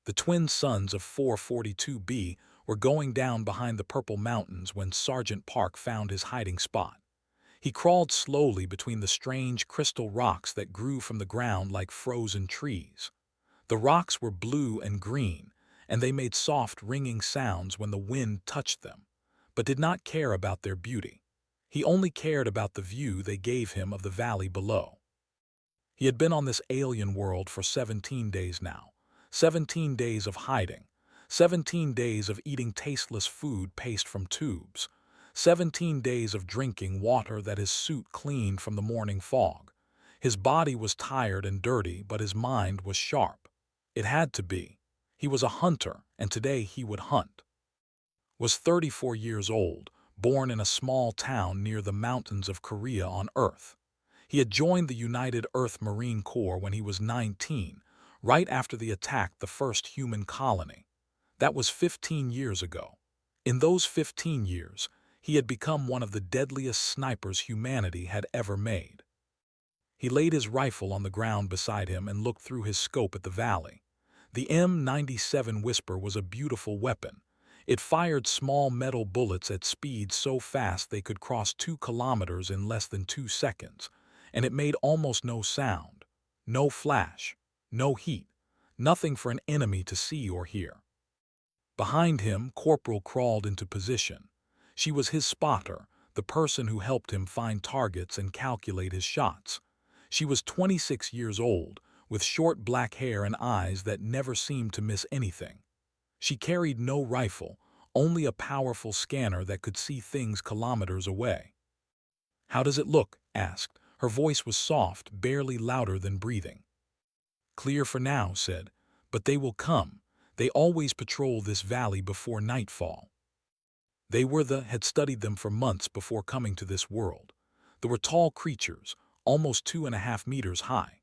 The twin sons of 442B were going down behind the Purple Mountains when Sergeant Park found his hiding spot. He crawled slowly between the strange crystal rocks that grew from the ground like frozen trees. The rocks were blue and green, and they made soft ringing sounds when the wind touched them, but did not care about their beauty. He only cared about the view they gave him of the valley below. He had been on this alien world for 17 days now, 17 days of hiding, 17 days of eating tasteless food paced from tubes, 17 days of drinking water that his suit cleaned from the morning fog. His body was tired and dirty, but his mind was sharp. It had to be. He was a hunter, and today he would hunt. Was 34 years old, born in a small town near the mountains of Korea on Earth. He had joined the United Earth Marine Corps when he was 19, right after the attack the first human colony. That was 15 years ago. In those 15 years, he had become one of the deadliest snipers humanity had ever made. He laid his rifle on the ground beside him and looked through his scope at the valley. The M97 Whisper was a beautiful weapon. It fired small metal bullets at speeds so fast they could cross 2 kilometers in less than 2 seconds, and it made almost no sound, no flash, no heat, nothing for an enemy to see or hear. Behind him, Corporal crawled into position. She was his spotter, the person who helped him find targets and calculate his shots. She was 26 years old, with short black hair and eyes that never seemed to miss anything. She carried no rifle, only a powerful scanner that could see things kilometers away. "How does it look?" asked. Her voice was soft, barely louder than breathing. "Clear for now," said, "but they will come. They always patrol this valley before nightfall." Had studied them for months before coming to this world. They were tall creatures, almost 2.5 meters high.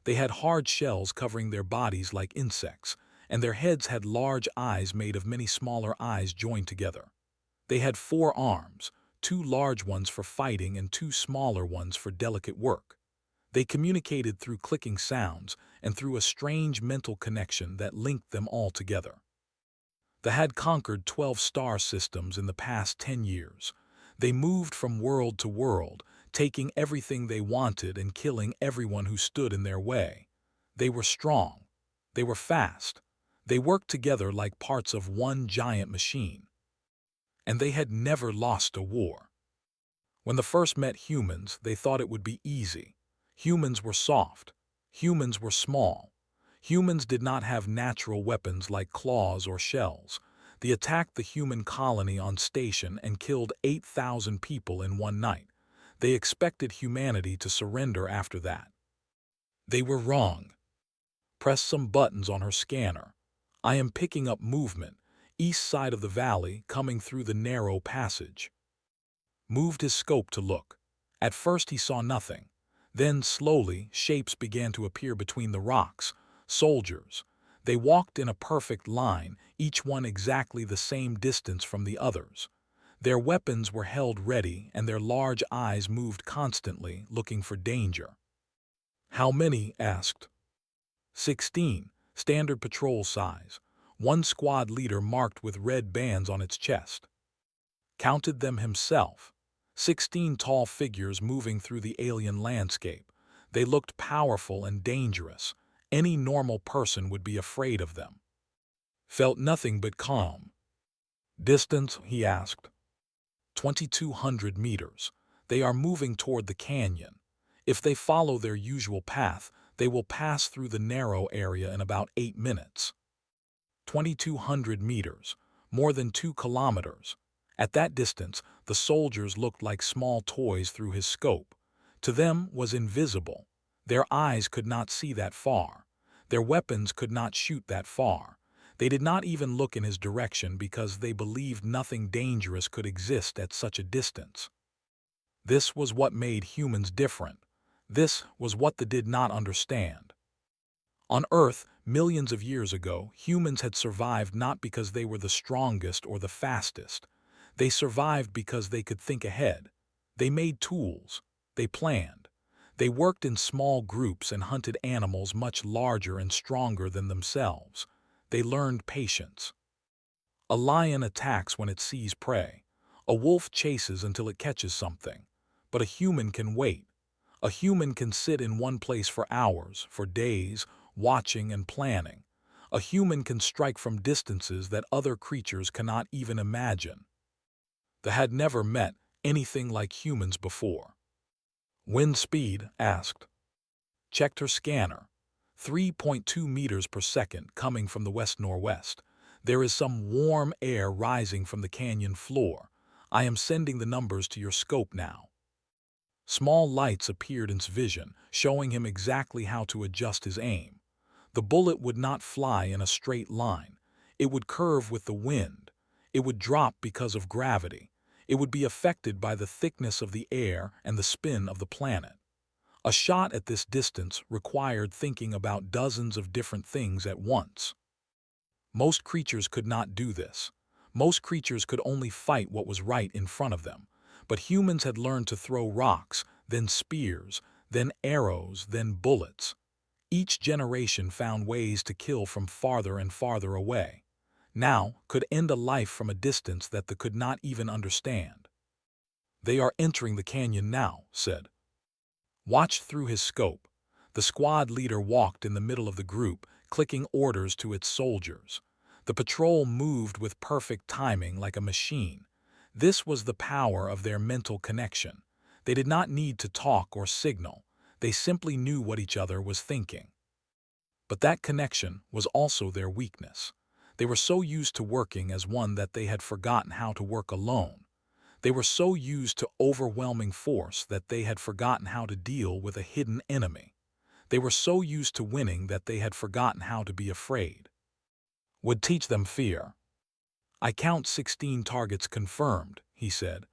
They had hard shells covering their bodies like insects, and their heads had large eyes made of many smaller eyes joined together. They had 4 arms, 2 large ones for fighting and 2 smaller ones for delicate work. They communicated through clicking sounds and through a strange mental connection that linked them all together. They had conquered 12 star systems in the past 10 years. They moved from world to world, taking everything they wanted and killing everyone who stood in their way. They were strong. They were fast. They worked together like parts of one giant machine. And they had never lost a war. When they first met humans, they thought it would be easy. Humans were soft. Humans were small. Humans did not have natural weapons like claws or shells. They attacked the human colony on station and killed 8,000 people in one night. They expected humanity to surrender after that. They were wrong. Press some buttons on her scanner. I am picking up movement, east side of the valley, coming through the narrow passage. Moved his scope to look. At first he saw nothing. Then, slowly, shapes began to appear between the rocks. Soldiers. They walked in a perfect line, each one exactly the same distance from the others. Their weapons were held ready, and their large eyes moved constantly, looking for danger. "How many?" asked. 16, standard patrol size. One squad leader marked with red bands on its chest. Counted them himself. 16 tall figures moving through the alien landscape. They looked powerful and dangerous. Any normal person would be afraid of them. Felt nothing but calm. "Distance?" he asked. 2,200 meters. They are moving toward the canyon. If they follow their usual path, they will pass through the narrow area in about 8 minutes. 2,200 meters, more than 2 kilometers. At that distance, the soldiers looked like small toys through his scope. To them was invisible. Their eyes could not see that far. Their weapons could not shoot that far. They did not even look in his direction because they believed nothing dangerous could exist at such a distance. This was what made humans different. This was what they did not understand. On Earth, millions of years ago, humans had survived not because they were the strongest or the fastest. They survived because they could think ahead. They made tools. They planned. They worked in small groups and hunted animals much larger and stronger than themselves. They learned patience. A lion attacks when it sees prey. A wolf chases until it catches something. But a human can wait. A human can sit in one place for hours, for days, watching and planning. A human can strike from distances that other creatures cannot even imagine. They had never met anything like humans before. Wind speed, asked. Checked her scanner. 3.2 meters per second coming from the west-northwest. There is some warm air rising from the canyon floor. I am sending the numbers to your scope now. Small lights appeared in his vision, showing him exactly how to adjust his aim. The bullet would not fly in a straight line. It would curve with the wind. It would drop because of gravity. It would be affected by the thickness of the air and the spin of the planet. A shot at this distance required thinking about dozens of different things at once. Most creatures could not do this. Most creatures could only fight what was right in front of them. But humans had learned to throw rocks, then spears, then arrows, then bullets. Each generation found ways to kill from farther and farther away. Now could end a life from a distance that they could not even understand. They are entering the canyon now, said. Watched through his scope. The squad leader walked in the middle of the group, clicking orders to its soldiers. The patrol moved with perfect timing like a machine. This was the power of their mental connection. They did not need to talk or signal. They simply knew what each other was thinking. But that connection was also their weakness. They were so used to working as one that they had forgotten how to work alone. They were so used to overwhelming force that they had forgotten how to deal with a hidden enemy. They were so used to winning that they had forgotten how to be afraid. Would teach them fear. I count 16 targets confirmed, he said.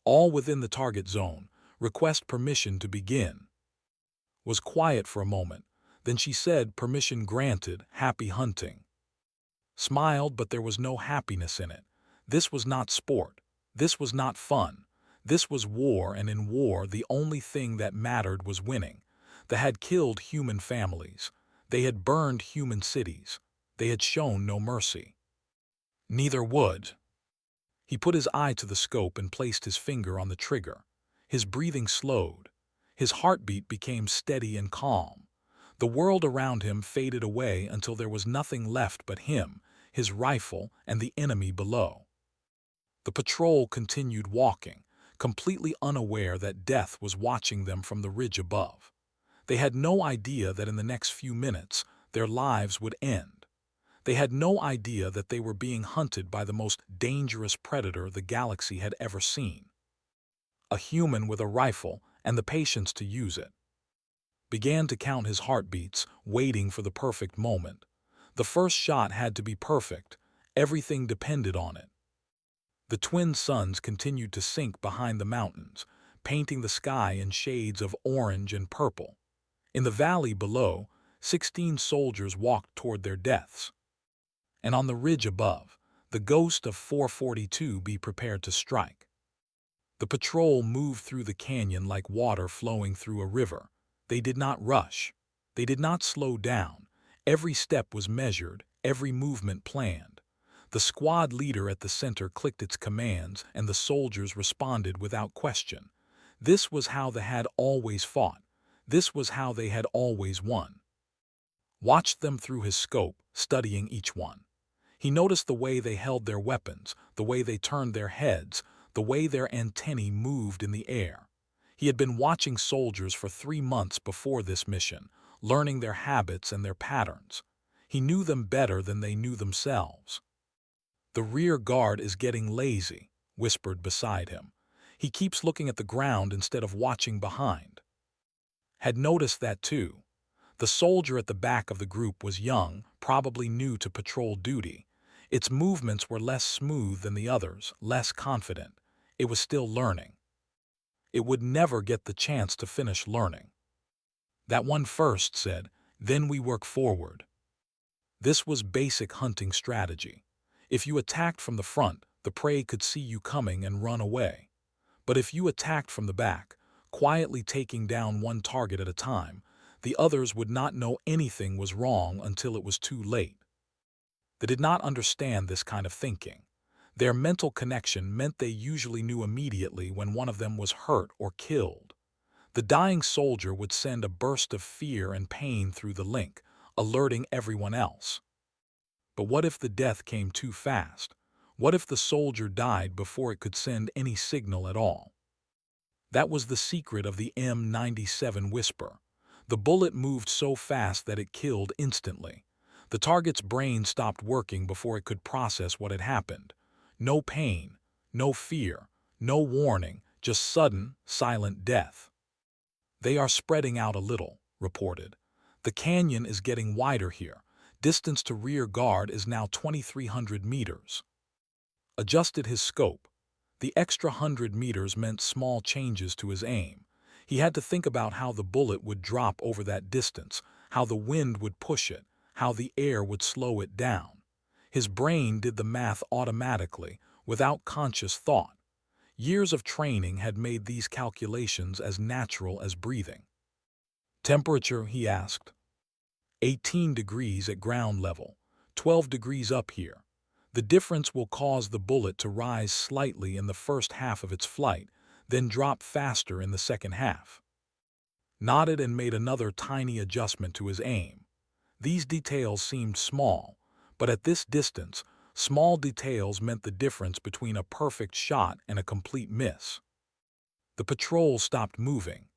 All within the target zone. Request permission to begin. Was quiet for a moment. Then she said, permission granted, happy hunting. Smiled, but there was no happiness in it. This was not sport. This was not fun. This was war, and in war the only thing that mattered was winning. They had killed human families. They had burned human cities. They had shown no mercy. Neither would. He put his eye to the scope and placed his finger on the trigger. His breathing slowed. His heartbeat became steady and calm. The world around him faded away until there was nothing left but him, his rifle, and the enemy below. The patrol continued walking, completely unaware that death was watching them from the ridge above. They had no idea that in the next few minutes their lives would end. They had no idea that they were being hunted by the most dangerous predator the galaxy had ever seen. A human with a rifle and the patience to use it. Began to count his heartbeats, waiting for the perfect moment. The first shot had to be perfect. Everything depended on it. The twin suns continued to sink behind the mountains, painting the sky in shades of orange and purple. In the valley below, 16 soldiers walked toward their deaths. And on the ridge above, the ghost of 442 be prepared to strike. The patrol moved through the canyon like water flowing through a river. They did not rush. They did not slow down. Every step was measured, every movement planned. The squad leader at the center clicked its commands, and the soldiers responded without question. This was how they had always fought. This was how they had always won. Watched them through his scope, studying each one. He noticed the way they held their weapons, the way they turned their heads, the way their antennae moved in the air. He had been watching soldiers for 3 months before this mission, learning their habits and their patterns. He knew them better than they knew themselves. The rear guard is getting lazy, whispered beside him. He keeps looking at the ground instead of watching behind. Had noticed that too. The soldier at the back of the group was young, probably new to patrol duty. Its movements were less smooth than the others, less confident. It was still learning. It would never get the chance to finish learning. That one first said, then we work forward. This was basic hunting strategy. If you attacked from the front, the prey could see you coming and run away. But if you attacked from the back, quietly taking down one target at a time, the others would not know anything was wrong until it was too late. They did not understand this kind of thinking. Their mental connection meant they usually knew immediately when one of them was hurt or killed. The dying soldier would send a burst of fear and pain through the link, alerting everyone else. But what if the death came too fast? What if the soldier died before it could send any signal at all? That was the secret of the M97 whisper. The bullet moved so fast that it killed instantly. The target's brain stopped working before it could process what had happened. No pain, no fear, no warning, just sudden, silent death. "They are spreading out a little," reported. "The canyon is getting wider here. Distance to rear guard is now 2,300 meters." Adjusted his scope. The extra 100 meters meant small changes to his aim. He had to think about how the bullet would drop over that distance, how the wind would push it, how the air would slow it down. His brain did the math automatically, without conscious thought. Years of training had made these calculations as natural as breathing. "Temperature?" he asked. 18 degrees at ground level, 12 degrees up here. The difference will cause the bullet to rise slightly in the first half of its flight, then drop faster in the second half. Nodded and made another tiny adjustment to his aim. These details seemed small, but at this distance, small details meant the difference between a perfect shot and a complete miss. The patrol stopped moving.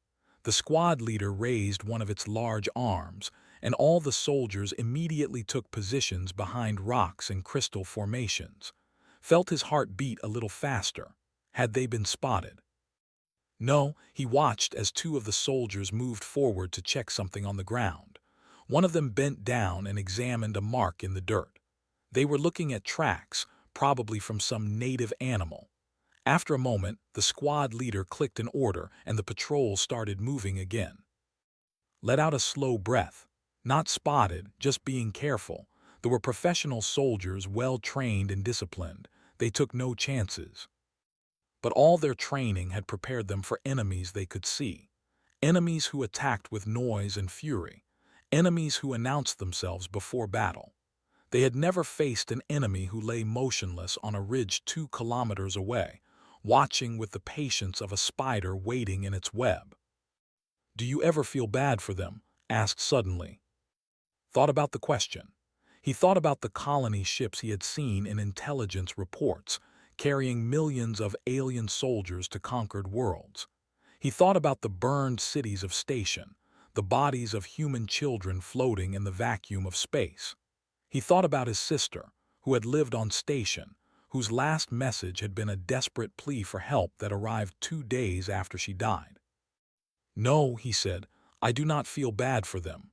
The squad leader raised one of its large arms, and all the soldiers immediately took positions behind rocks and crystal formations. Felt his heart beat a little faster. Had they been spotted? No, he watched as two of the soldiers moved forward to check something on the ground. One of them bent down and examined a mark in the dirt. They were looking at tracks, probably from some native animal. After a moment, the squad leader clicked an order and the patrol started moving again. Let out a slow breath. Not spotted, just being careful. They were professional soldiers, well-trained and disciplined. They took no chances. But all their training had prepared them for enemies they could see. Enemies who attacked with noise and fury. Enemies who announced themselves before battle. They had never faced an enemy who lay motionless on a ridge 2 kilometers away, watching with the patience of a spider waiting in its web. "Do you ever feel bad for them?" asked suddenly. Thought about the question. He thought about the colony ships he had seen in intelligence reports, carrying millions of alien soldiers to conquered worlds. He thought about the burned cities of Station, the bodies of human children floating in the vacuum of space. He thought about his sister, who had lived on Station, whose last message had been a desperate plea for help that arrived 2 days after she died. "No," he said, "I do not feel bad for them."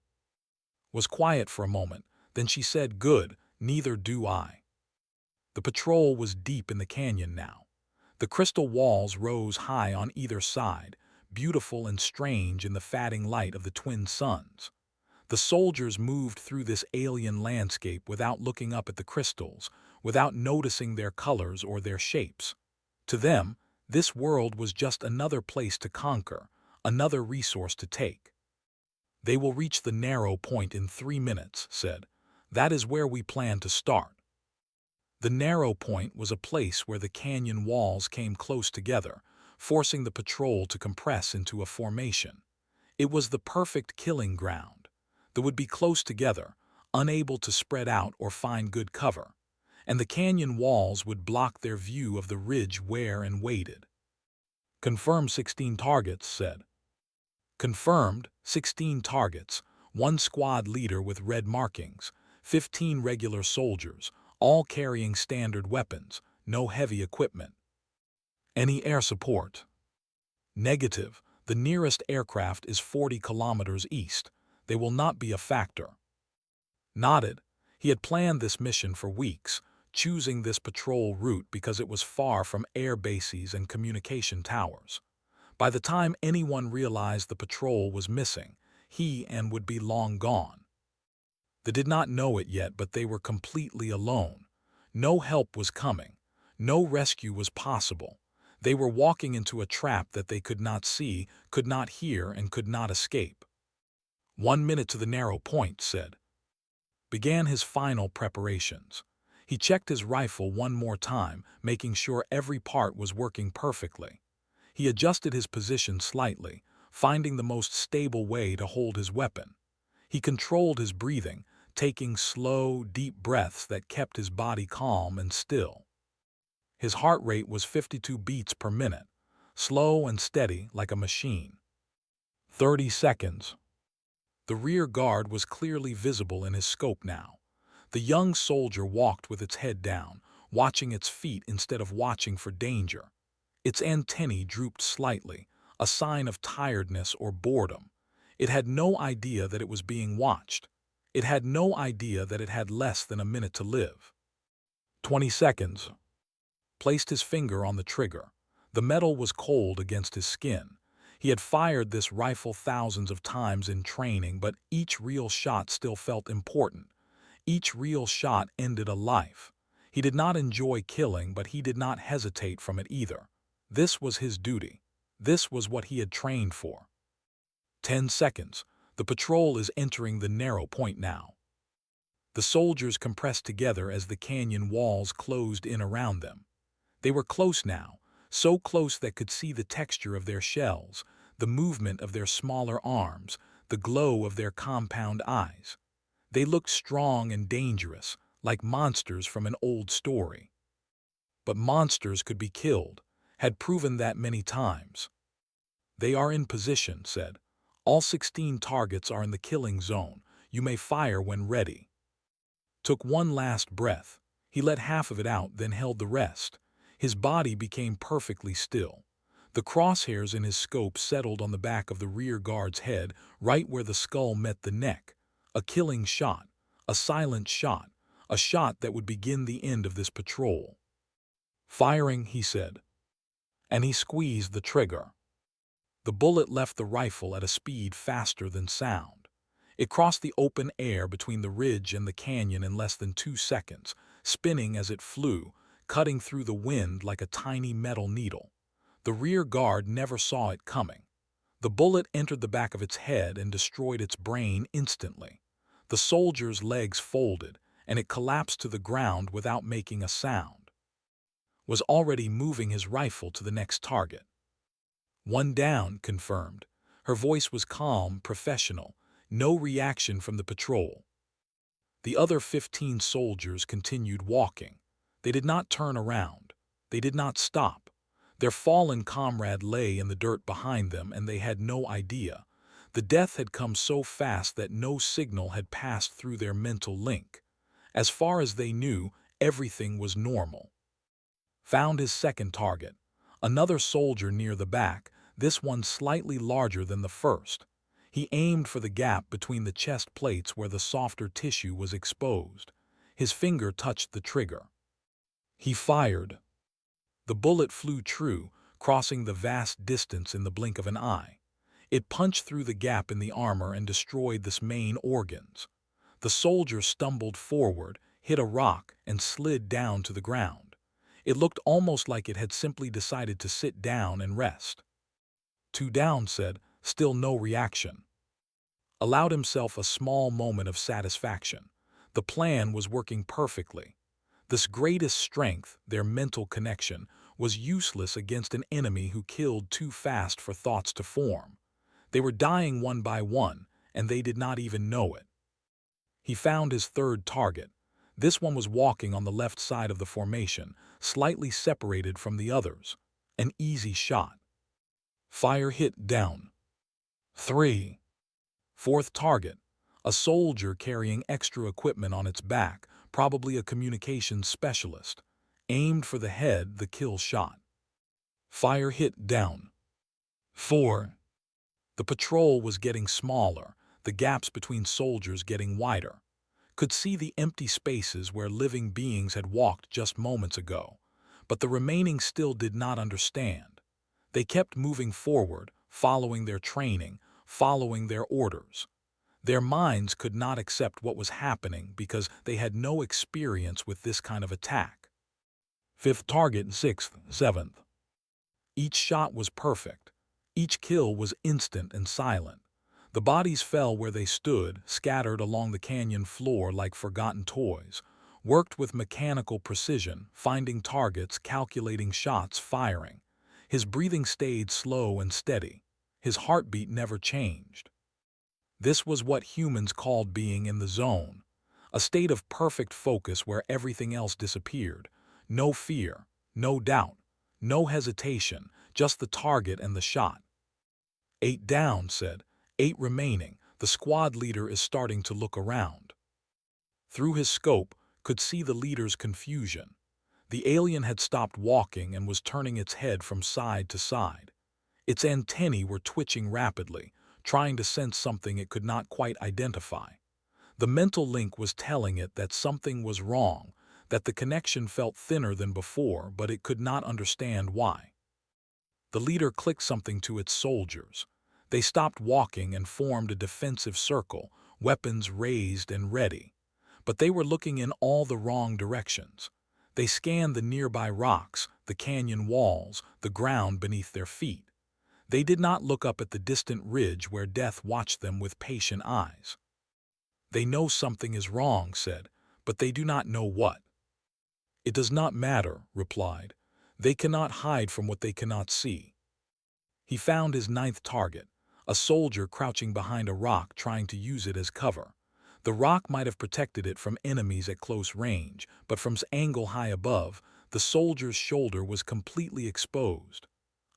Was quiet for a moment, then she said, "Good, neither do I." The patrol was deep in the canyon now. The crystal walls rose high on either side, beautiful and strange in the fading light of the twin suns. The soldiers moved through this alien landscape without looking up at the crystals, without noticing their colors or their shapes. To them, this world was just another place to conquer, another resource to take. "They will reach the narrow point in 3 minutes," said. "That is where we plan to start." The narrow point was a place where the canyon walls came close together, forcing the patrol to compress into a formation. It was the perfect killing ground. They would be close together, unable to spread out or find good cover, and the canyon walls would block their view of the ridge where and waited. "Confirmed 16 targets," said. Confirmed, 16 targets, one squad leader with red markings, 15 regular soldiers, all carrying standard weapons, no heavy equipment. "Any air support?" "Negative. The nearest aircraft is 40 kilometers east. They will not be a factor." Nodded. He had planned this mission for weeks, choosing this patrol route because it was far from air bases and communication towers. By the time anyone realized the patrol was missing, he and would be long gone. They did not know it yet, but they were completely alone. No help was coming. No rescue was possible. They were walking into a trap that they could not see, could not hear, and could not escape. 1 minute to the narrow point," said. began his final preparations. He checked his rifle one more time, making sure every part was working perfectly. He adjusted his position slightly, finding the most stable way to hold his weapon. He controlled his breathing, taking slow, deep breaths that kept his body calm and still. His heart rate was 52 beats per minute, slow and steady like a machine. 30 seconds. The rear guard was clearly visible in his scope now. The young soldier walked with its head down, watching its feet instead of watching for danger. Its antennae drooped slightly, a sign of tiredness or boredom. It had no idea that it was being watched. It had no idea that it had less than a minute to live. 20 seconds. Placed his finger on the trigger. The metal was cold against his skin. He had fired this rifle thousands of times in training, but each real shot still felt important. Each real shot ended a life. He did not enjoy killing, but he did not hesitate from it either. This was his duty. This was what he had trained for. 10 seconds. The patrol is entering the narrow point now. The soldiers compressed together as the canyon walls closed in around them. They were close now, so close that could see the texture of their shells, the movement of their smaller arms, the glow of their compound eyes. They looked strong and dangerous, like monsters from an old story. But monsters could be killed, had proven that many times. "They are in position," said. "All 16 targets are in the killing zone. You may fire when ready." Took one last breath. He let half of it out, then held the rest. His body became perfectly still. The crosshairs in his scope settled on the back of the rear guard's head, right where the skull met the neck. A killing shot, a silent shot, a shot that would begin the end of this patrol. "Firing," he said. And he squeezed the trigger. The bullet left the rifle at a speed faster than sound. It crossed the open air between the ridge and the canyon in less than 2 seconds, spinning as it flew, cutting through the wind like a tiny metal needle. The rear guard never saw it coming. The bullet entered the back of its head and destroyed its brain instantly. The soldier's legs folded, and it collapsed to the ground without making a sound. Was already moving his rifle to the next target. "One down," confirmed. Her voice was calm, professional. No reaction from the patrol. The other 15 soldiers continued walking. They did not turn around. They did not stop. Their fallen comrade lay in the dirt behind them, and they had no idea. The death had come so fast that no signal had passed through their mental link. As far as they knew, everything was normal. Found his second target. Another soldier near the back, this one slightly larger than the first. He aimed for the gap between the chest plates where the softer tissue was exposed. His finger touched the trigger. He fired. The bullet flew true, crossing the vast distance in the blink of an eye. It punched through the gap in the armor and destroyed the main organs. The soldier stumbled forward, hit a rock, and slid down to the ground. It looked almost like it had simply decided to sit down and rest. "Two down," said, still no reaction. Allowed himself a small moment of satisfaction. The plan was working perfectly. This greatest strength, their mental connection, was useless against an enemy who killed too fast for thoughts to form. They were dying one by one, and they did not even know it. He found his third target. This one was walking on the left side of the formation, slightly separated from the others. An easy shot. Fire hit down. 3. Fourth target. A soldier carrying extra equipment on its back, probably a communications specialist. Aimed for the head, the kill shot. Fire hit down. 4. The patrol was getting smaller, the gaps between soldiers getting wider. Could see the empty spaces where living beings had walked just moments ago. But the remaining still did not understand. They kept moving forward, following their training, following their orders. Their minds could not accept what was happening because they had no experience with this kind of attack. Fifth target, sixth, seventh. Each shot was perfect. Each kill was instant and silent. The bodies fell where they stood, scattered along the canyon floor like forgotten toys, worked with mechanical precision, finding targets, calculating shots, firing. His breathing stayed slow and steady. His heartbeat never changed. This was what humans called being in the zone, a state of perfect focus where everything else disappeared. No fear, no doubt, no hesitation, just the target and the shot. 8 down, said. 8 remaining. The squad leader is starting to look around. Through his scope, could see the leader's confusion. The alien had stopped walking and was turning its head from side to side. Its antennae were twitching rapidly, trying to sense something it could not quite identify. The mental link was telling it that something was wrong, that the connection felt thinner than before, but it could not understand why. The leader clicked something to its soldiers. They stopped walking and formed a defensive circle, weapons raised and ready. But they were looking in all the wrong directions. They scanned the nearby rocks, the canyon walls, the ground beneath their feet. They did not look up at the distant ridge where death watched them with patient eyes. They know something is wrong, said, but they do not know what. It does not matter, replied. They cannot hide from what they cannot see. He found his 9th target, a soldier crouching behind a rock trying to use it as cover. The rock might have protected it from enemies at close range, but from its angle high above, the soldier's shoulder was completely exposed.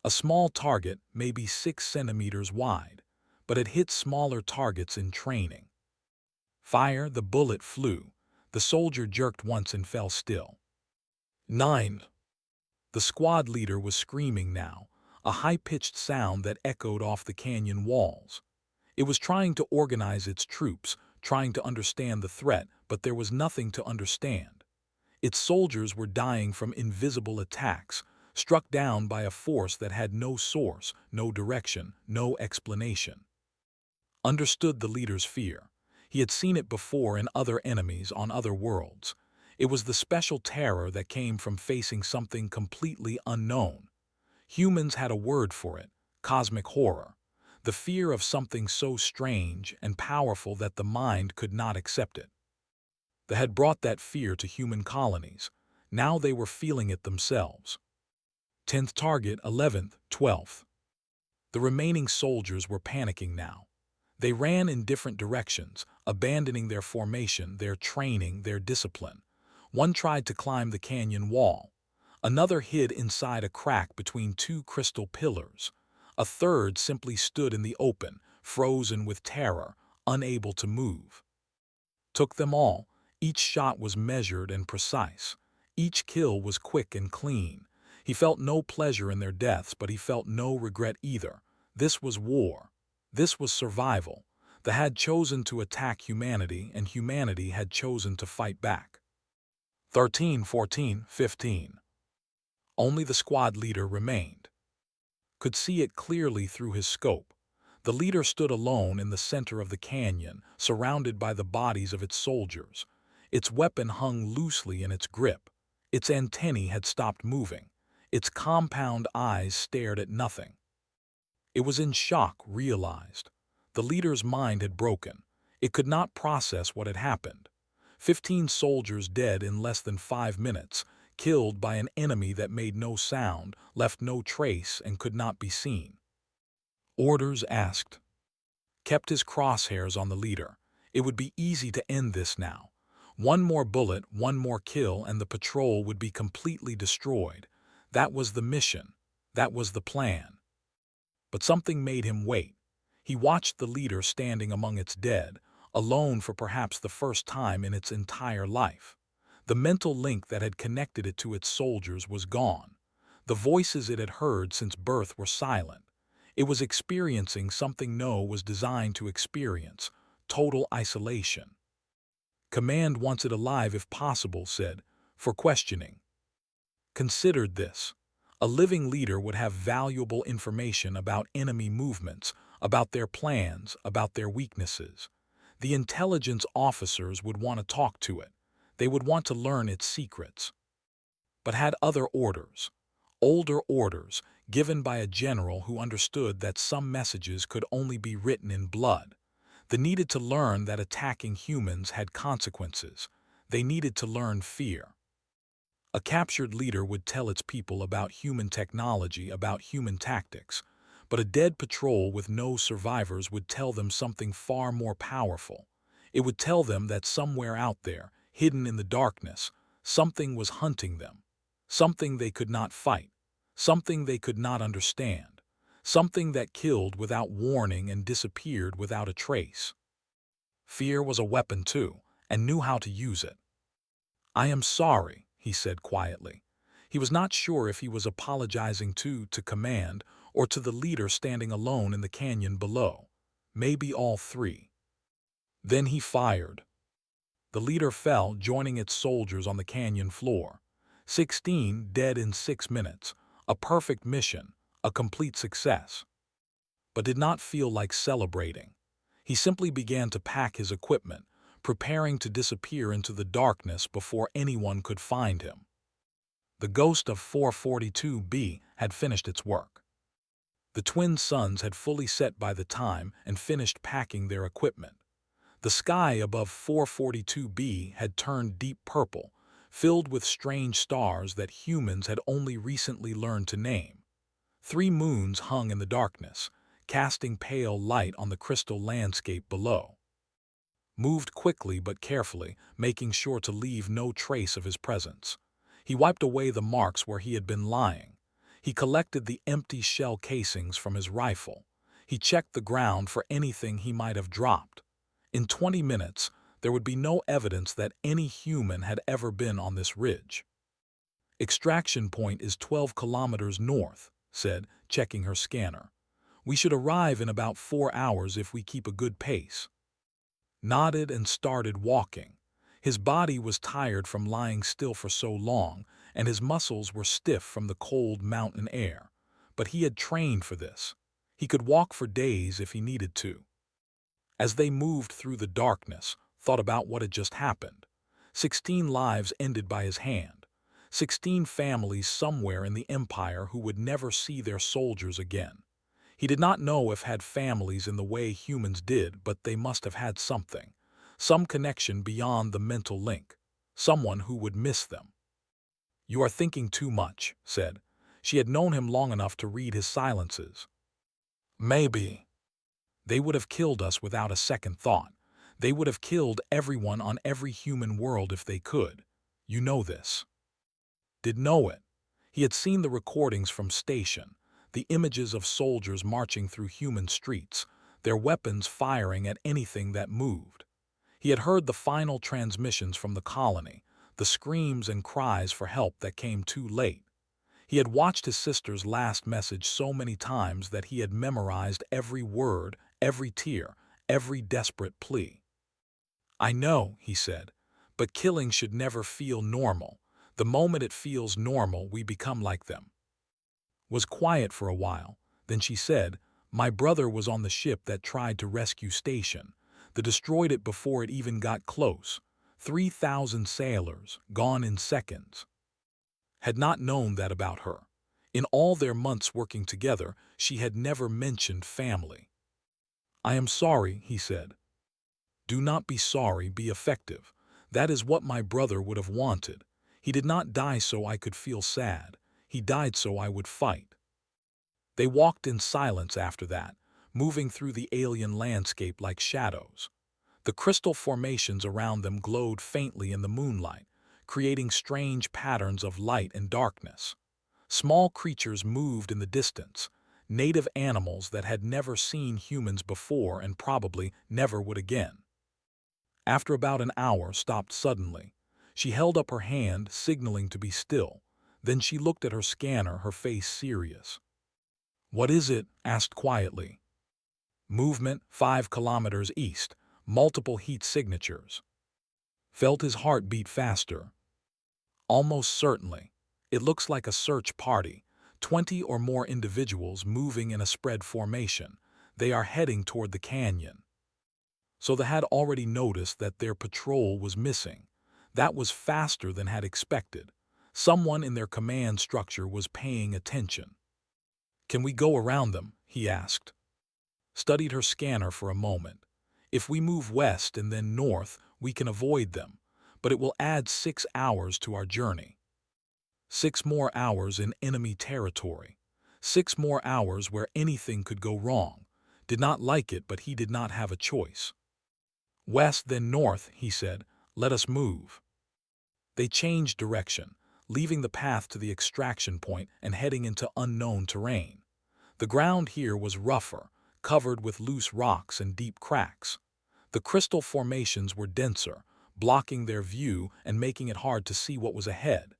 A small target, maybe 6 centimeters wide, but it hit smaller targets in training. Fire, the bullet flew. The soldier jerked once and fell still. 9. The squad leader was screaming now, a high-pitched sound that echoed off the canyon walls. It was trying to organize its troops, trying to understand the threat, but there was nothing to understand. Its soldiers were dying from invisible attacks, struck down by a force that had no source, no direction, no explanation. Understood the leader's fear. He had seen it before in other enemies on other worlds. It was the special terror that came from facing something completely unknown. Humans had a word for it, cosmic horror, the fear of something so strange and powerful that the mind could not accept it. They had brought that fear to human colonies. Now they were feeling it themselves. 10th target, 11th, 12th. The remaining soldiers were panicking now. They ran in different directions, abandoning their formation, their training, their discipline. One tried to climb the canyon wall. Another hid inside a crack between 2 crystal pillars. A third simply stood in the open, frozen with terror, unable to move. Took them all. Each shot was measured and precise. Each kill was quick and clean. He felt no pleasure in their deaths, but he felt no regret either. This was war. This was survival. They had chosen to attack humanity, and humanity had chosen to fight back. 13, 14, 15. Only the squad leader remained. Could see it clearly through his scope. The leader stood alone in the center of the canyon, surrounded by the bodies of its soldiers. Its weapon hung loosely in its grip. Its antennae had stopped moving. Its compound eyes stared at nothing. It was in shock, realized. The leader's mind had broken. It could not process what had happened. 15 soldiers dead in less than 5 minutes, killed by an enemy that made no sound, left no trace, and could not be seen. Orders asked. Kept his crosshairs on the leader. It would be easy to end this now. One more bullet, one more kill, and the patrol would be completely destroyed. That was the mission. That was the plan. But something made him wait. He watched the leader standing among its dead, alone for perhaps the first time in its entire life. The mental link that had connected it to its soldiers was gone. The voices it had heard since birth were silent. It was experiencing something No was designed to experience, total isolation. Command wants it alive if possible, said, for questioning. Considered this. A living leader would have valuable information about enemy movements, about their plans, about their weaknesses. The intelligence officers would want to talk to it. They would want to learn its secrets. But had other orders. Older orders, given by a general who understood that some messages could only be written in blood. They needed to learn that attacking humans had consequences. They needed to learn fear. A captured leader would tell its people about human technology, about human tactics, but a dead patrol with no survivors would tell them something far more powerful. It would tell them that somewhere out there, hidden in the darkness, something was hunting them, something they could not fight, something they could not understand, something that killed without warning and disappeared without a trace. Fear was a weapon too, and knew how to use it. "I am sorry," he said quietly. He was not sure if he was apologizing to command or to the leader standing alone in the canyon below. Maybe all three. Then he fired. The leader fell, joining its soldiers on the canyon floor. 16 dead in 6 minutes. A perfect mission, a complete success. But did not feel like celebrating. He simply began to pack his equipment, preparing to disappear into the darkness before anyone could find him. The ghost of 442B had finished its work. The twin suns had fully set by the time and finished packing their equipment. The sky above 442B had turned deep purple, filled with strange stars that humans had only recently learned to name. 3 moons hung in the darkness, casting pale light on the crystal landscape below. Moved quickly but carefully, making sure to leave no trace of his presence. He wiped away the marks where he had been lying. He collected the empty shell casings from his rifle. He checked the ground for anything he might have dropped. In 20 minutes, there would be no evidence that any human had ever been on this ridge. "Extraction point is 12 kilometers north," said, checking her scanner. "We should arrive in about 4 hours if we keep a good pace." Nodded and started walking. His body was tired from lying still for so long, and his muscles were stiff from the cold mountain air. But he had trained for this. He could walk for days if he needed to. As they moved through the darkness, thought about what had just happened. 16 lives ended by his hand. 16 families somewhere in the Empire who would never see their soldiers again. He did not know if had families in the way humans did, but they must have had something. Some connection beyond the mental link. Someone who would miss them. "You are thinking too much," said. She had known him long enough to read his silences. "Maybe. They would have killed us without a second thought. They would have killed everyone on every human world if they could. You know this." Did know it. He had seen the recordings from station, the images of soldiers marching through human streets, their weapons firing at anything that moved. He had heard the final transmissions from the colony, the screams and cries for help that came too late. He had watched his sister's last message so many times that he had memorized every word, every tear, every desperate plea. "I know," he said, "but killing should never feel normal. The moment it feels normal, we become like them." Was quiet for a while. Then she said, "My brother was on the ship that tried to rescue station. They destroyed it before it even got close. 3,000 sailors, gone in seconds." Had not known that about her. In all their months working together, she had never mentioned family. "I am sorry," he said. "Do not be sorry, be effective. That is what my brother would have wanted. He did not die so I could feel sad. He died so I would fight." They walked in silence after that, moving through the alien landscape like shadows. The crystal formations around them glowed faintly in the moonlight, creating strange patterns of light and darkness. Small creatures moved in the distance, native animals that had never seen humans before and probably never would again. After about an hour, stopped suddenly. She held up her hand, signaling to be still. Then she looked at her scanner, her face serious. "What is it?" asked quietly. "Movement 5 kilometers east, multiple heat signatures." Felt his heart beat faster. "Almost certainly. It looks like a search party, 20 or more individuals moving in a spread formation. They are heading toward the canyon." So they had already noticed that their patrol was missing. That was faster than had expected. Someone in their command structure was paying attention. Can we go around them? He asked. Studied her scanner for a moment. If we move west and then north, we can avoid them, but it will add 6 hours to our journey. 6 more hours in enemy territory. 6 more hours where anything could go wrong. Did not like it, but he did not have a choice. West then north, he said. Let us move. They changed direction, leaving the path to the extraction point and heading into unknown terrain. The ground here was rougher, covered with loose rocks and deep cracks. The crystal formations were denser, blocking their view and making it hard to see what was ahead.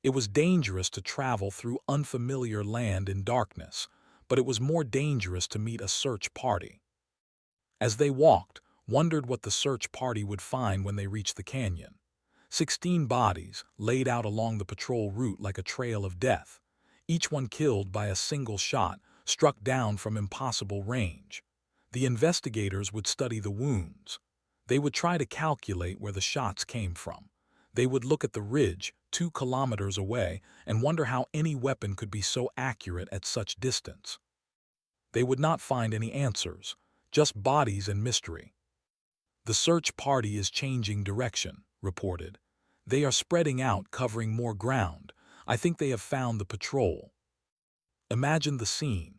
It was dangerous to travel through unfamiliar land in darkness, but it was more dangerous to meet a search party. As they walked, wondered what the search party would find when they reached the canyon. 16 bodies laid out along the patrol route like a trail of death, each one killed by a single shot, struck down from impossible range. The investigators would study the wounds. They would try to calculate where the shots came from. They would look at the ridge 2 kilometers away and wonder how any weapon could be so accurate at such distance. They would not find any answers, just bodies and mystery. The search party is changing direction, reported. They are spreading out, covering more ground. I think they have found the patrol. Imagine the scene.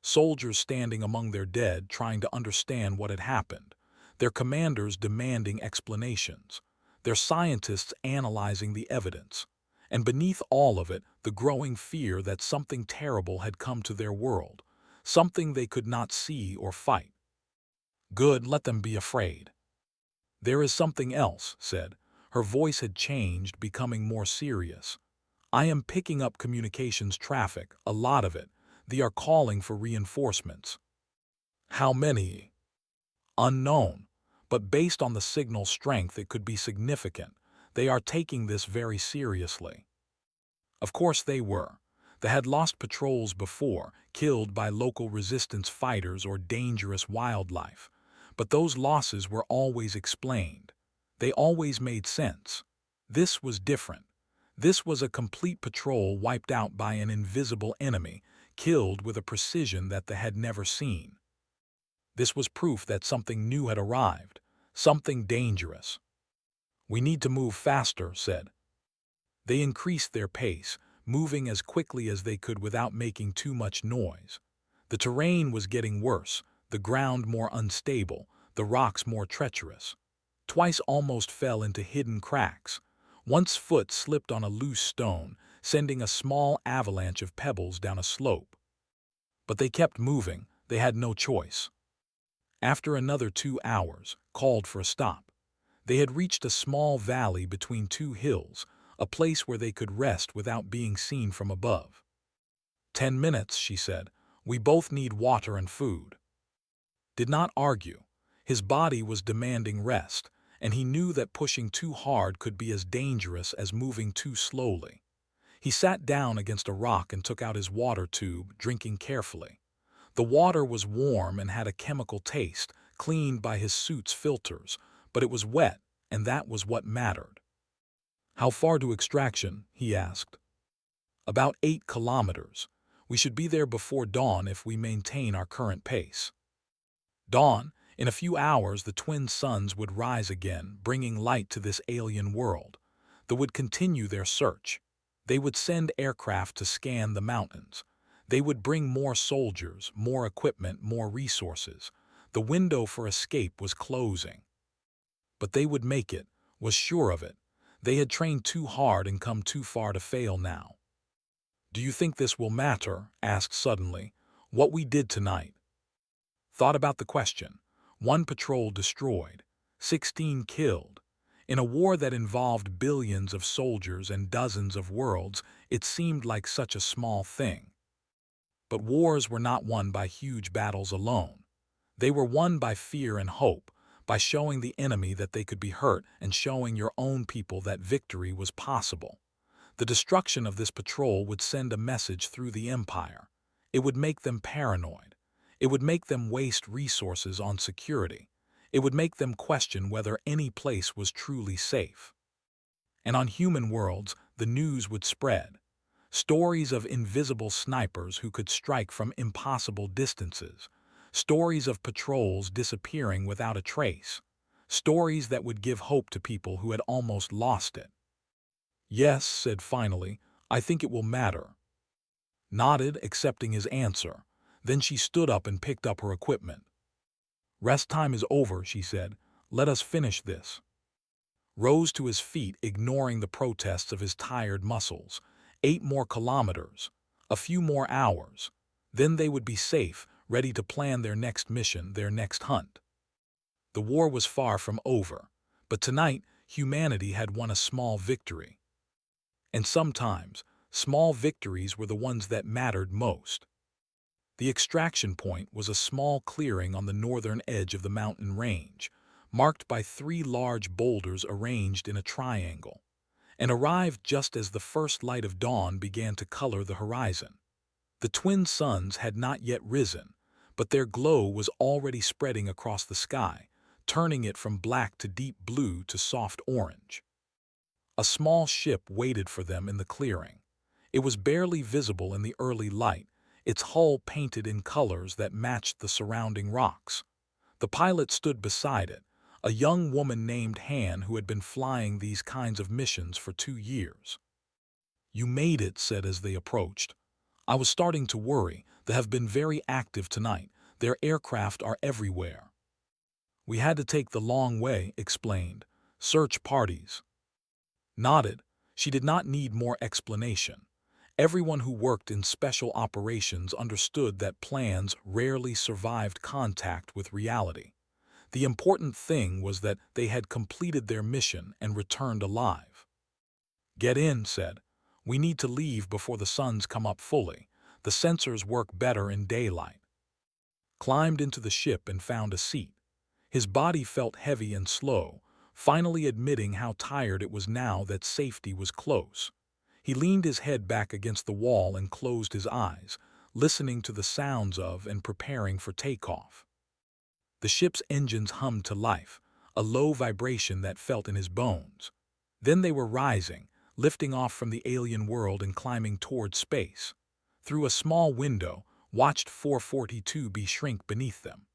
Soldiers standing among their dead, trying to understand what had happened. Their commanders demanding explanations. Their scientists analyzing the evidence. And beneath all of it, the growing fear that something terrible had come to their world. Something they could not see or fight. Good, let them be afraid. There is something else, said. Her voice had changed, becoming more serious. I am picking up communications traffic, a lot of it. They are calling for reinforcements. How many? Unknown. But based on the signal strength, it could be significant. They are taking this very seriously. Of course they were. They had lost patrols before, killed by local resistance fighters or dangerous wildlife. But those losses were always explained. They always made sense. This was different. This was a complete patrol wiped out by an invisible enemy, killed with a precision that they had never seen. This was proof that something new had arrived, something dangerous. We need to move faster, said. They increased their pace, moving as quickly as they could without making too much noise. The terrain was getting worse, the ground more unstable, the rocks more treacherous. Twice almost fell into hidden cracks. Once foot slipped on a loose stone, sending a small avalanche of pebbles down a slope. But they kept moving, they had no choice. After another 2 hours, called for a stop. They had reached a small valley between 2 hills, a place where they could rest without being seen from above. 10 minutes, she said. We both need water and food. Did not argue. His body was demanding rest, and he knew that pushing too hard could be as dangerous as moving too slowly. He sat down against a rock and took out his water tube, drinking carefully. The water was warm and had a chemical taste, cleaned by his suit's filters, but it was wet, and that was what mattered. How far to extraction? He asked. About 8 kilometers. We should be there before dawn if we maintain our current pace. Dawn? In a few hours the twin suns would rise again, bringing light to this alien world. They would continue their search. They would send aircraft to scan the mountains. They would bring more soldiers, more equipment, more resources. The window for escape was closing. But they would make it, was sure of it. They had trained too hard and come too far to fail now. Do you think this will matter? Asked suddenly. What we did tonight. Thought about the question. 1 patrol destroyed, 16 killed. In a war that involved billions of soldiers and dozens of worlds, it seemed like such a small thing. But wars were not won by huge battles alone. They were won by fear and hope, by showing the enemy that they could be hurt and showing your own people that victory was possible. The destruction of this patrol would send a message through the Empire. It would make them paranoid. It would make them waste resources on security. It would make them question whether any place was truly safe. And on human worlds, the news would spread. Stories of invisible snipers who could strike from impossible distances. Stories of patrols disappearing without a trace. Stories that would give hope to people who had almost lost it. Yes, said finally, I think it will matter. Nodded, accepting his answer. Then she stood up and picked up her equipment. Rest time is over, she said. Let us finish this. Rose to his feet, ignoring the protests of his tired muscles. 8 more kilometers. A few more hours. Then they would be safe, ready to plan their next mission, their next hunt. The war was far from over, but tonight humanity had won a small victory. And sometimes, small victories were the ones that mattered most. The extraction point was a small clearing on the northern edge of the mountain range, marked by 3 large boulders arranged in a triangle, and arrived just as the first light of dawn began to color the horizon. The twin suns had not yet risen, but their glow was already spreading across the sky, turning it from black to deep blue to soft orange. A small ship waited for them in the clearing. It was barely visible in the early light, its hull painted in colors that matched the surrounding rocks. The pilot stood beside it, a young woman named Han who had been flying these kinds of missions for 2 years. You made it, said as they approached. I was starting to worry. They have been very active tonight. Their aircraft are everywhere. We had to take the long way, explained. Search parties. Nodded. She did not need more explanation. Everyone who worked in special operations understood that plans rarely survived contact with reality. The important thing was that they had completed their mission and returned alive. Get in, said. We need to leave before the suns come up fully. The sensors work better in daylight. Climbed into the ship and found a seat. His body felt heavy and slow, finally admitting how tired it was now that safety was close. He leaned his head back against the wall and closed his eyes, listening to the sounds of and preparing for takeoff. The ship's engines hummed to life, a low vibration that felt in his bones. Then they were rising, lifting off from the alien world and climbing toward space. Through a small window, watched 442B shrink beneath them.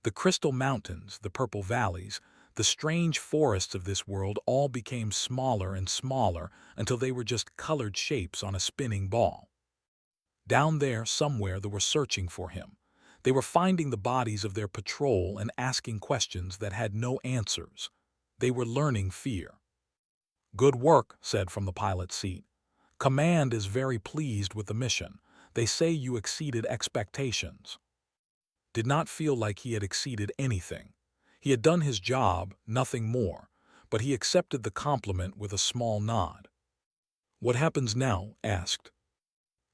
The crystal mountains, the purple valleys, the strange forests of this world all became smaller and smaller until they were just colored shapes on a spinning ball. Down there, somewhere, they were searching for him. They were finding the bodies of their patrol and asking questions that had no answers. They were learning fear. Good work, said from the pilot's seat. Command is very pleased with the mission. They say you exceeded expectations. Did not feel like he had exceeded anything. He had done his job, nothing more, but he accepted the compliment with a small nod. What happens now? Asked.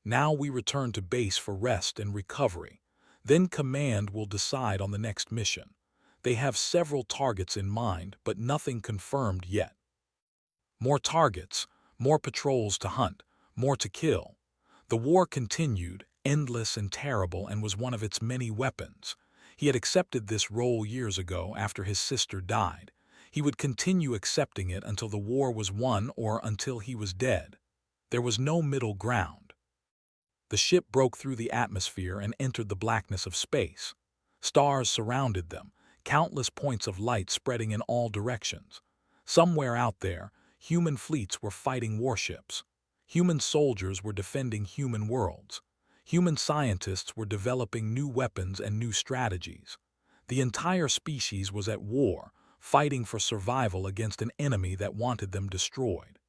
Now we return to base for rest and recovery. Then Command will decide on the next mission. They have several targets in mind, but nothing confirmed yet. More targets, more patrols to hunt, more to kill. The war continued, endless and terrible, and was one of its many weapons. He had accepted this role years ago after his sister died. He would continue accepting it until the war was won or until he was dead. There was no middle ground. The ship broke through the atmosphere and entered the blackness of space. Stars surrounded them, countless points of light spreading in all directions. Somewhere out there, human fleets were fighting warships. Human soldiers were defending human worlds. Human scientists were developing new weapons and new strategies. The entire species was at war, fighting for survival against an enemy that wanted them destroyed.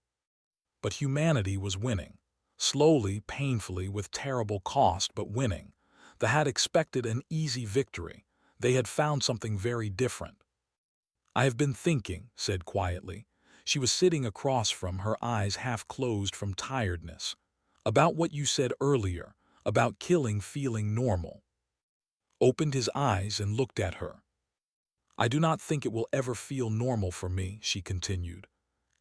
But humanity was winning. Slowly, painfully, with terrible cost, but winning. They had expected an easy victory. They had found something very different. I have been thinking, said quietly. She was sitting across from her, eyes half closed from tiredness. About what you said earlier, about killing feeling normal. Opened his eyes and looked at her. I do not think it will ever feel normal for me, she continued.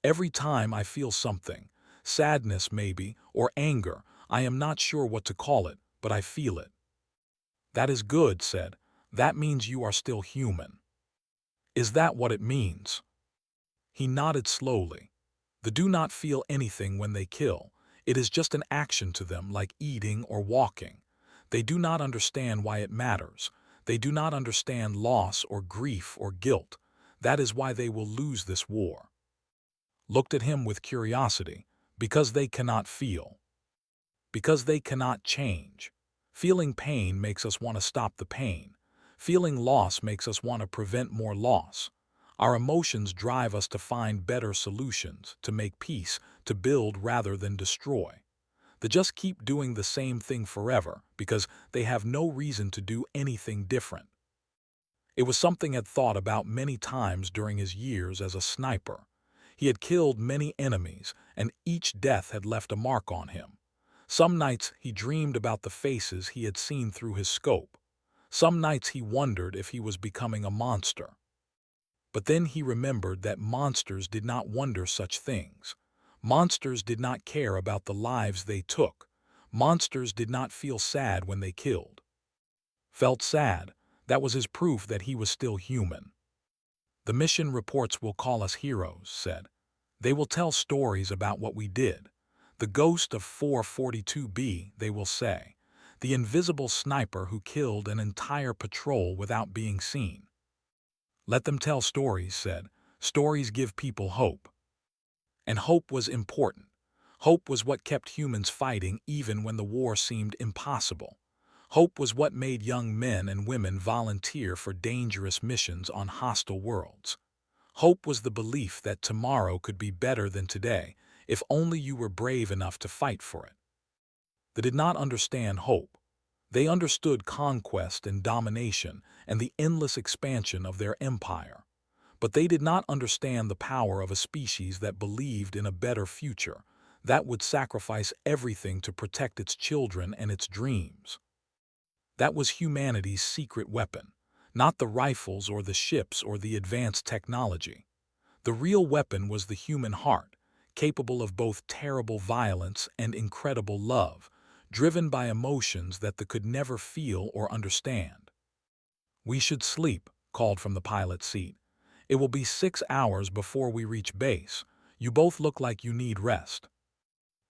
Every time I feel something, sadness maybe, or anger, I am not sure what to call it, but I feel it. That is good, said. That means you are still human. Is that what it means? He nodded slowly. They do not feel anything when they kill. It is just an action to them, like eating or walking. They do not understand why it matters. They do not understand loss or grief or guilt. That is why they will lose this war. Looked at him with curiosity, because they cannot feel. Because they cannot change. Feeling pain makes us want to stop the pain. Feeling loss makes us want to prevent more loss. Our emotions drive us to find better solutions, to make peace, to build rather than destroy. They just keep doing the same thing forever because they have no reason to do anything different. It was something Ed thought about many times during his years as a sniper. He had killed many enemies, and each death had left a mark on him. Some nights he dreamed about the faces he had seen through his scope. Some nights he wondered if he was becoming a monster. But then he remembered that monsters did not wonder such things. Monsters did not care about the lives they took. Monsters did not feel sad when they killed. Felt sad, that was his proof that he was still human. The mission reports will call us heroes, said. They will tell stories about what we did. The ghost of 442B, they will say. The invisible sniper who killed an entire patrol without being seen. Let them tell stories, said. Stories give people hope. And hope was important. Hope was what kept humans fighting even when the war seemed impossible. Hope was what made young men and women volunteer for dangerous missions on hostile worlds. Hope was the belief that tomorrow could be better than today if only you were brave enough to fight for it. They did not understand hope. They understood conquest and domination and the endless expansion of their empire. But they did not understand the power of a species that believed in a better future, that would sacrifice everything to protect its children and its dreams. That was humanity's secret weapon, not the rifles or the ships or the advanced technology. The real weapon was the human heart, capable of both terrible violence and incredible love, driven by emotions that they could never feel or understand. We should sleep, called from the pilot's seat. It will be 6 hours before we reach base. You both look like you need rest.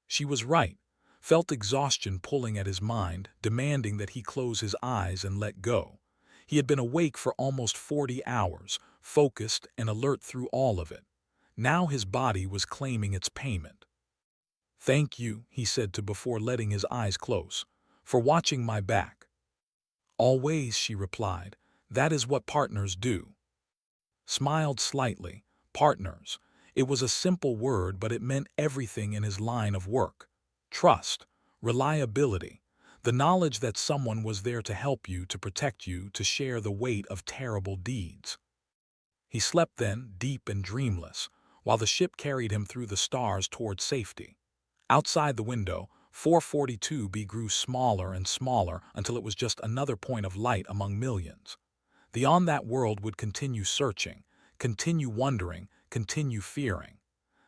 She was right, felt exhaustion pulling at his mind, demanding that he close his eyes and let go. He had been awake for almost 40 hours, focused and alert through all of it. Now his body was claiming its payment. Thank you, he said to before letting his eyes close, for watching my back. Always, she replied. That is what partners do. Smiled slightly. Partners. It was a simple word, but it meant everything in his line of work. Trust, reliability, the knowledge that someone was there to help you, to protect you, to share the weight of terrible deeds. He slept then, deep and dreamless, while the ship carried him through the stars toward safety. Outside the window, 442B grew smaller and smaller until it was just another point of light among millions. The on that world would continue searching, continue wondering, continue fearing.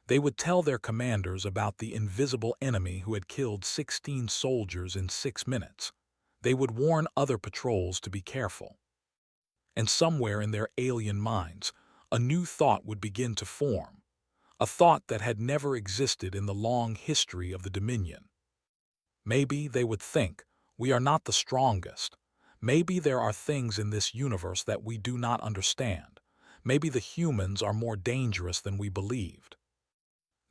They would tell their commanders about the invisible enemy who had killed 16 soldiers in 6 minutes. They would warn other patrols to be careful. And somewhere in their alien minds, a new thought would begin to form, a thought that had never existed in the long history of the Dominion. Maybe, they would think, we are not the strongest. Maybe there are things in this universe that we do not understand. Maybe the humans are more dangerous than we believed.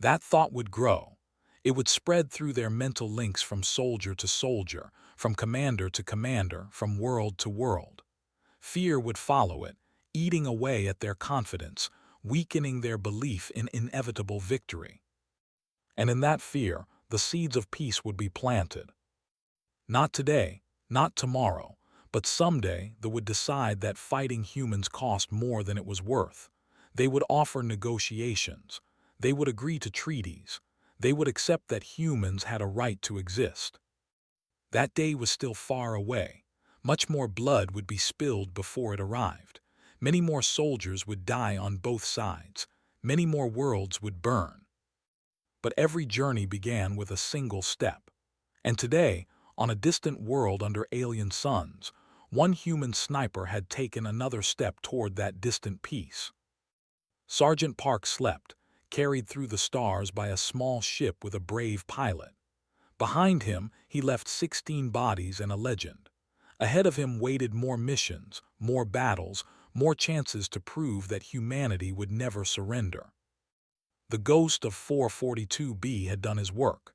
That thought would grow. It would spread through their mental links from soldier to soldier, from commander to commander, from world to world. Fear would follow it, eating away at their confidence, weakening their belief in inevitable victory. And in that fear, the seeds of peace would be planted. Not today, not tomorrow, but someday they would decide that fighting humans cost more than it was worth. They would offer negotiations. They would agree to treaties. They would accept that humans had a right to exist. That day was still far away. Much more blood would be spilled before it arrived. Many more soldiers would die on both sides. Many more worlds would burn. But every journey began with a single step. And today, on a distant world under alien suns, one human sniper had taken another step toward that distant peace. Sergeant Park slept, carried through the stars by a small ship with a brave pilot. Behind him, he left 16 bodies and a legend. Ahead of him waited more missions, more battles, more chances to prove that humanity would never surrender. The ghost of 442b had done his work.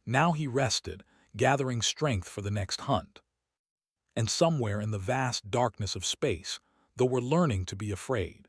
Now he rested, gathering strength for the next hunt. And somewhere in the vast darkness of space, though we're learning to be afraid,